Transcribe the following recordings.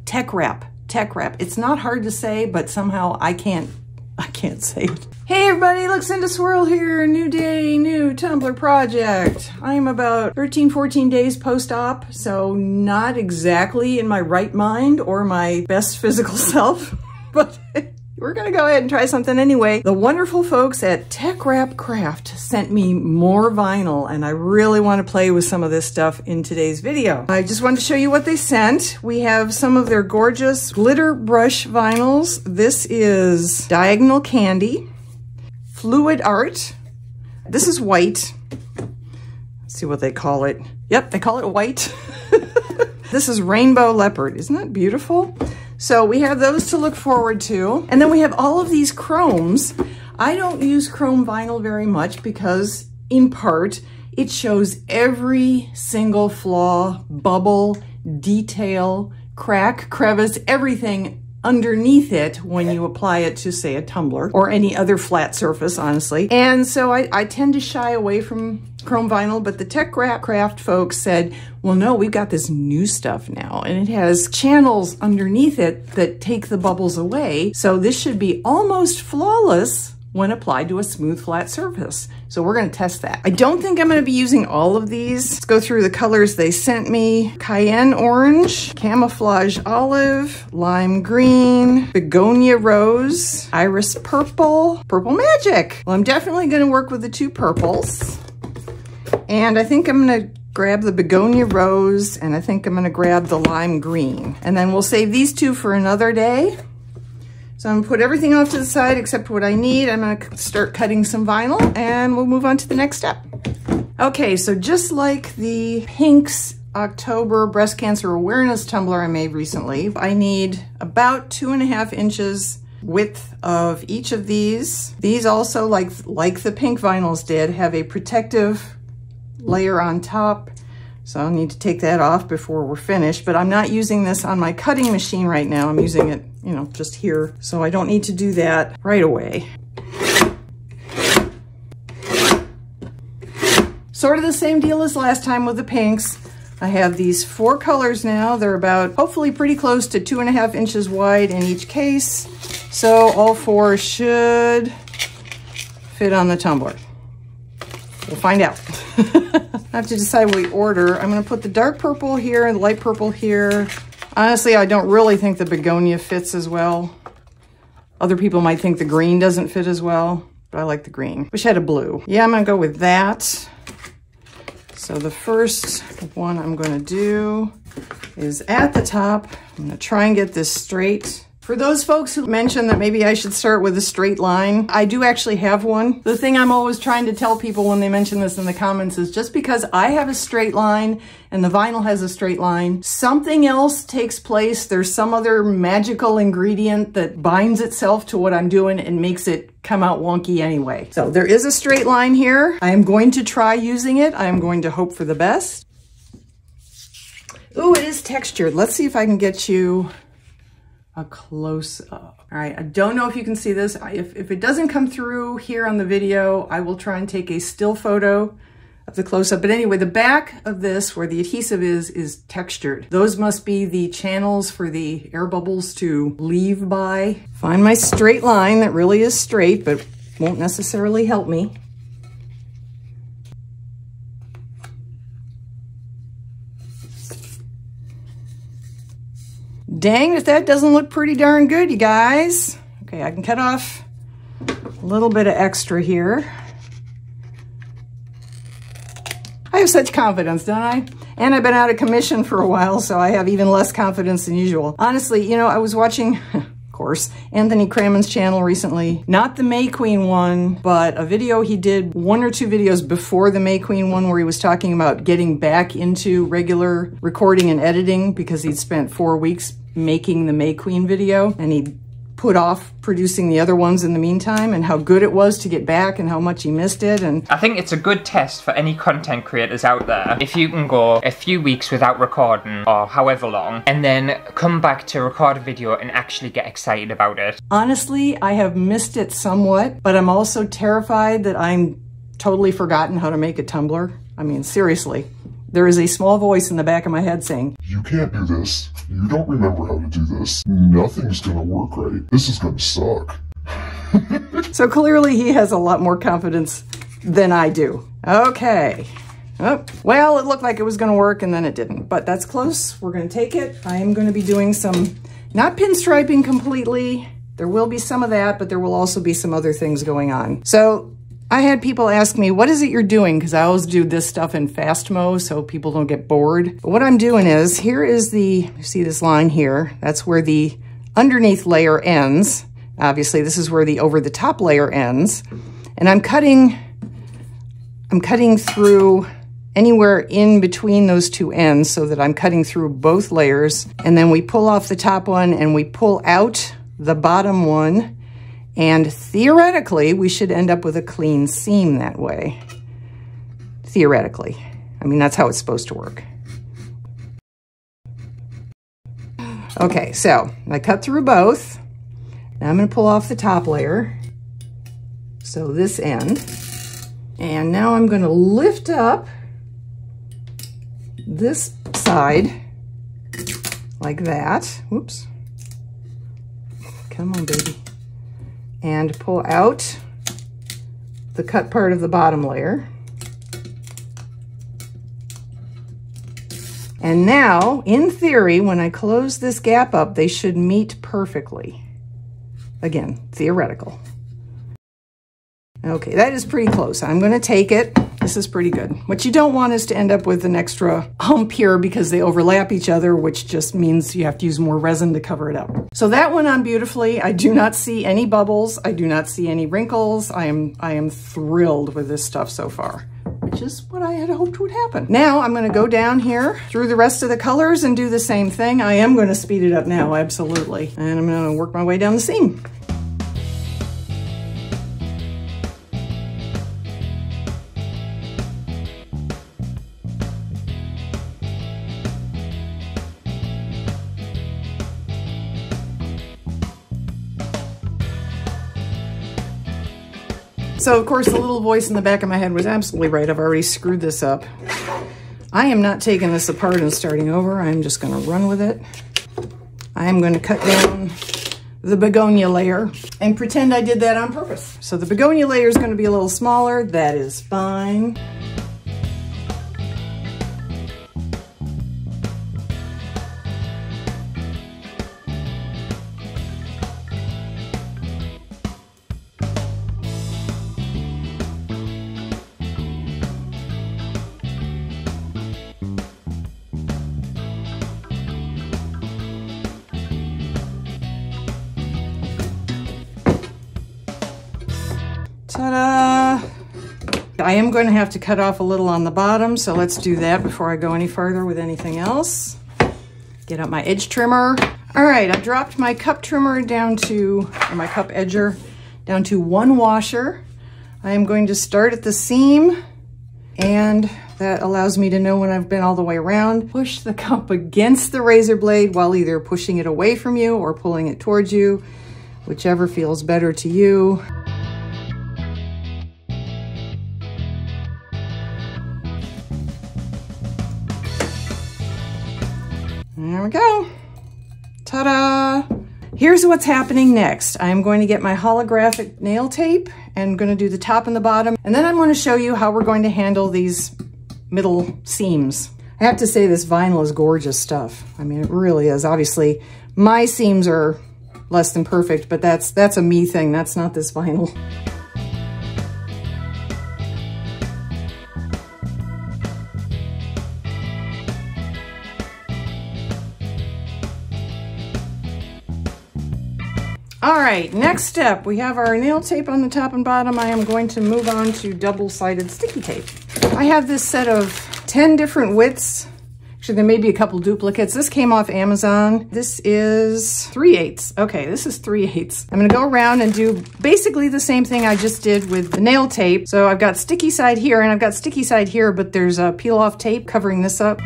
Teckwrap. Teckwrap. It's not hard to say, but somehow I can't say it. Hey everybody, Luxinda Swirl here. New day, new tumbler project. I'm about 13, 14 days post-op, so not exactly in my right mind or my best physical self, but we're gonna go ahead and try something anyway. The wonderful folks at Teckwrap Craft sent me more vinyl, and I really want to play with some of this stuff in today's video. I just wanted to show you what they sent. We have some of their gorgeous glitter brush vinyls. This is Diagonal Candy, Fluid Art. This is white. Let's see what they call it. Yep, they call it white. This is Rainbow Leopard. Isn't that beautiful? So we have those to look forward to. And then we have all of these chromes. I don't use chrome vinyl very much because, in part, it shows every single flaw, bubble, detail, crack, crevice, everything underneath it when you apply it to, say, a tumbler or any other flat surface, honestly. And so I tend to shy away from chrome vinyl, but the Teckwrap Craft folks said, well, no, we've got this new stuff now, and it has channels underneath it that take the bubbles away. So this should be almost flawless when applied to a smooth, flat surface. So we're gonna test that. I don't think I'm gonna be using all of these. Let's go through the colors they sent me. Cayenne orange, camouflage olive, lime green, begonia rose, iris purple, purple magic. Well, I'm definitely gonna work with the two purples. And I think I'm gonna grab the begonia rose, and I think I'm gonna grab the lime green. And then we'll save these two for another day. So I'm gonna put everything off to the side except what I need. I'm gonna start cutting some vinyl and we'll move on to the next step. Okay, so just like the Pink's October Breast Cancer Awareness Tumbler I made recently, I need about 2.5 inches width of each of these. These also, like the pink vinyls did, have a protective layer on top. So I'll need to take that off before we're finished, but I'm not using this on my cutting machine right now. I'm using it, you know, just here. So I don't need to do that right away. Sort of the same deal as last time with the pinks. I have these 4 colors now. They're about, hopefully pretty close to 2.5 inches wide in each case. So all 4 should fit on the tumbler. We'll find out. I have to decide what order. I'm gonna put the dark purple here and the light purple here. Honestly, I don't really think the begonia fits as well. Other people might think the green doesn't fit as well, but I like the green. Wish I had a blue. Yeah, I'm gonna go with that. So the first one I'm gonna do is at the top. I'm gonna try and get this straight. For those folks who mentioned that maybe I should start with a straight line, I do actually have one. The thing I'm always trying to tell people when they mention this in the comments is just because I have a straight line and the vinyl has a straight line, something else takes place. There's some other magical ingredient that binds itself to what I'm doing and makes it come out wonky anyway. So there is a straight line here. I am going to try using it. I am going to hope for the best. Ooh, it is textured. Let's see if I can get you a close up. All right, I don't know if you can see this. If it doesn't come through here on the video, I will try and take a still photo of the close up. But anyway, the back of this, where the adhesive is textured. Those must be the channels for the air bubbles to leave by. Find my straight line that really is straight, but won't necessarily help me. Dang, if that doesn't look pretty darn good, you guys. Okay, I can cut off a little bit of extra here. I have such confidence, don't I? And I've been out of commission for a while, so I have even less confidence than usual. Honestly, you know, I was watching, of course, Anthony Craman's channel recently. Not the May Queen one, but a video he did, 1 or 2 videos before the May Queen one, where he was talking about getting back into regular recording and editing because he'd spent 4 weeks making the May Queen video, and he put off producing the other ones in the meantime, and how good it was to get back and how much he missed it. And I think it's a good test for any content creators out there. If you can go a few weeks without recording, or however long, and then come back to record a video and actually get excited about it. Honestly, I have missed it somewhat, but I'm also terrified that I'm totally forgotten how to make a tumbler. I mean, seriously. there is a small voice in the back of my head saying, "You can't do this. You don't remember how to do this. Nothing's gonna work right. This is gonna suck." So clearly he has a lot more confidence than I do. Okay. Oh, well, it looked like it was going to work and then it didn't, but that's close. We're going to take it. I am going to be doing some, not pinstriping completely. There will be some of that, but there will also be some other things going on. So I had people ask me, what is it you're doing? Because I always do this stuff in fast mode so people don't get bored. But what I'm doing is, here is the, you see this line here? That's where the underneath layer ends. Obviously, this is where the over the top layer ends. And I'm cutting through anywhere in between those two ends so that I'm cutting through both layers. And then we pull off the top one and we pull out the bottom one. And theoretically, we should end up with a clean seam that way. Theoretically. I mean, that's how it's supposed to work. Okay, so I cut through both. Now I'm going to pull off the top layer. So this end. And now I'm going to lift up this side like that. Whoops. Come on, baby. And pull out the cut part of the bottom layer. And now, in theory, when I close this gap up, they should meet perfectly. Again, theoretical. Okay, that is pretty close. I'm going to take it. This is pretty good. What you don't want is to end up with an extra hump here because they overlap each other, which just means you have to use more resin to cover it up. So that went on beautifully. I do not see any bubbles. I do not see any wrinkles. I am thrilled with this stuff so far, which is what I had hoped would happen. Now I'm going to go down here through the rest of the colors and do the same thing. I am going to speed it up now, absolutely. And I'm going to work my way down the seam. So, of course, the little voice in the back of my head was absolutely right. I've already screwed this up. I am not taking this apart and starting over. I'm just going to run with it. I am going to cut down the begonia layer and pretend I did that on purpose. So the begonia layer is going to be a little smaller. That is fine. Ta-da! I am going to have to cut off a little on the bottom, so let's do that before I go any farther with anything else. Get out my edge trimmer. All right, I dropped my cup trimmer down to, or my cup edger, down to 1 washer. I am going to start at the seam, and that allows me to know when I've been all the way around. Push the cup against the razor blade while either pushing it away from you or pulling it towards you, whichever feels better to you. There we go. Ta-da! Here's what's happening next. I'm going to get my holographic nail tape and going to do the top and the bottom. And then I'm going to show you how we're going to handle these middle seams. I have to say this vinyl is gorgeous stuff. I mean, it really is. Obviously, my seams are less than perfect, but that's a me thing. That's not this vinyl. All right, next step, we have our nail tape on the top and bottom. I am going to move on to double-sided sticky tape. I have this set of 10 different widths. Actually, there may be a couple duplicates. This came off Amazon. This is 3/8. Okay, this is 3/8. I'm gonna go around and do basically the same thing I just did with the nail tape. So I've got sticky side here and I've got sticky side here, but there's a peel-off tape covering this up.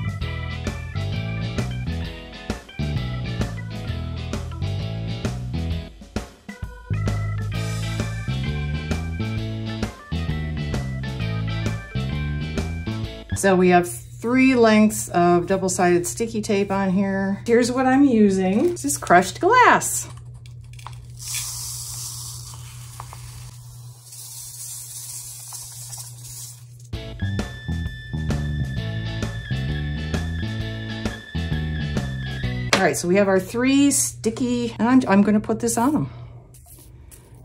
So we have 3 lengths of double-sided sticky tape on here. Here's what I'm using. This is crushed glass. All right, so we have our 3 sticky, and I'm gonna put this on them.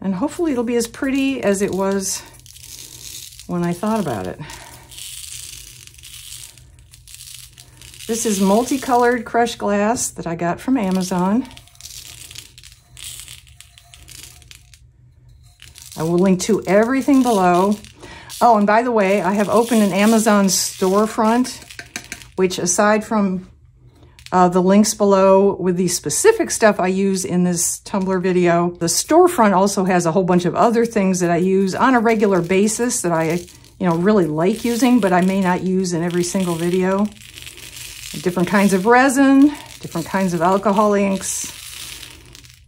And hopefully it'll be as pretty as it was when I thought about it. This is multicolored crushed glass that I got from Amazon. I will link to everything below. Oh, and by the way, I have opened an Amazon storefront, which aside from the links below with the specific stuff I use in this tumbler video, the storefront also has a whole bunch of other things that I use on a regular basis that I, really like using, but I may not use in every single video. Different kinds of resin, different kinds of alcohol inks,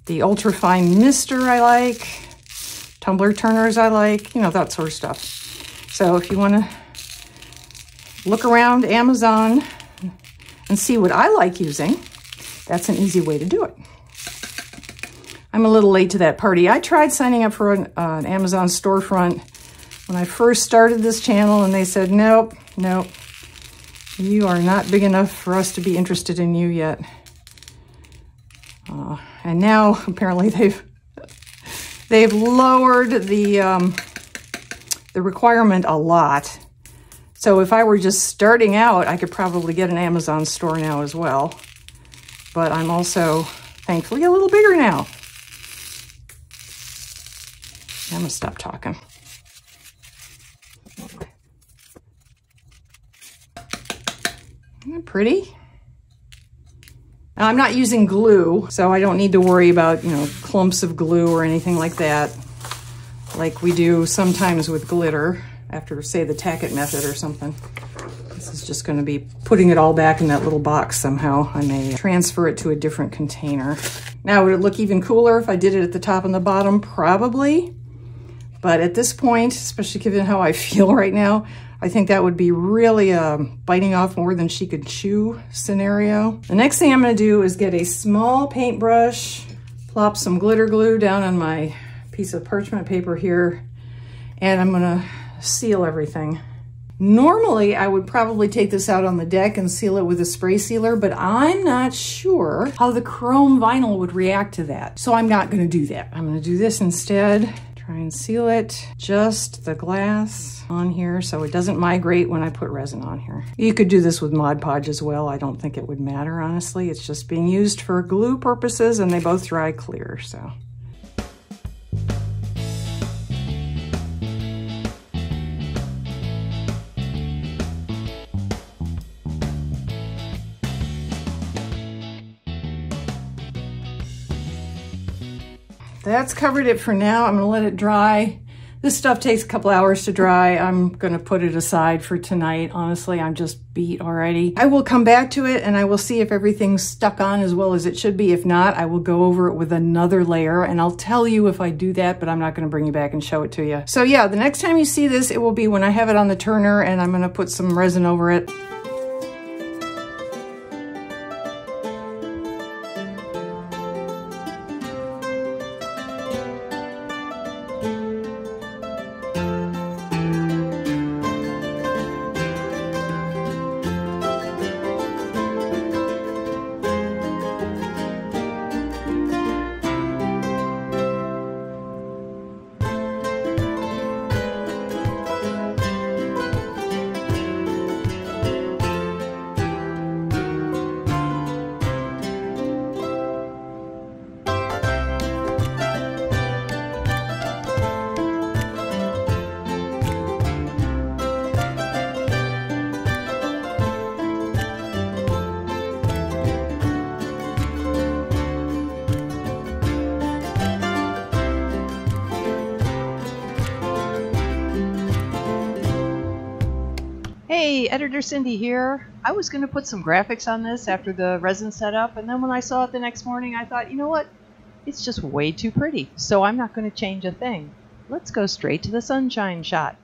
the ultrafine mister I like, tumbler turners I like, that sort of stuff. So if you want to look around Amazon and see what I like using, that's an easy way to do it. I'm a little late to that party. I tried signing up for an Amazon storefront when I first started this channel, and they said, nope, you are not big enough for us to be interested in you yet. And now apparently they've lowered the requirement a lot. So if I were just starting out, I could probably get an Amazon store now as well. But I'm also, thankfully, a little bigger now. I'm gonna stop talking. Isn't that pretty? Now, I'm not using glue, so I don't need to worry about, clumps of glue or anything like that, like we do sometimes with glitter. After, say, the tack it method or something. This is just going to be putting it all back in that little box somehow. I may transfer it to a different container. Now, would it look even cooler if I did it at the top and the bottom? Probably. But at this point, especially given how I feel right now, I think that would be really a biting off more than she could chew scenario. The next thing I'm going to do is get a small paintbrush, plop some glitter glue down on my piece of parchment paper here, and I'm going to seal everything. Normally, I would probably take this out on the deck and seal it with a spray sealer, but I'm not sure how the chrome vinyl would react to that. So I'm not gonna do that. I'm gonna do this instead. Try and seal it, just the glass on here so it doesn't migrate when I put resin on here. You could do this with Mod Podge as well. I don't think it would matter, honestly. It's just being used for glue purposes and they both dry clear, so. That's covered it for now. I'm gonna let it dry. This stuff takes a couple hours to dry. I'm gonna put it aside for tonight. Honestly, I'm just beat already. I will come back to it and I will see if everything's stuck on as well as it should be. If not, I will go over it with another layer and I'll tell you if I do that, but I'm not gonna bring you back and show it to you. So yeah, the next time you see this, it will be when I have it on the turner and I'm gonna put some resin over it. Hey, Editor Cindy here. I was going to put some graphics on this after the resin setup, and then when I saw it the next morning, I thought, you know what? It's just way too pretty, so I'm not going to change a thing. Let's go straight to the sunshine shot.